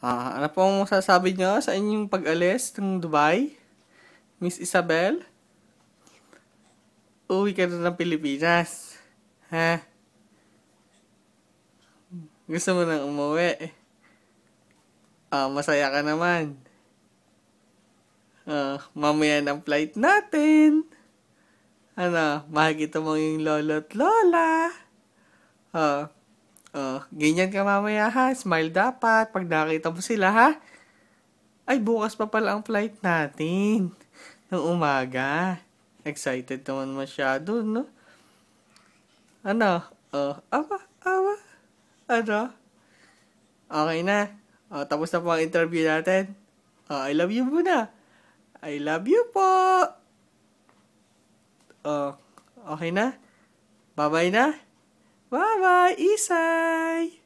Ano pong masasabi niyo sa inyong pag-alis ng Dubai, Miss Isabel? Uwi ka na ng Pilipinas. Ha? Gusto mo nang umuwi? Masaya ka naman. Mamaya ng flight natin. Makikita mo yung lolo at lola. Ganyan ka mamaya ha. Smile dapat pag nakita mo sila ha. Ay, bukas pa pala ang flight natin. Ng umaga. Excited naman masyado, no? Ano? Awa. Ano? Okay na. Tapos na po ang interview natin. I love you muna. I love you po. Okay na? Bye-bye na? Bye-bye, Isay!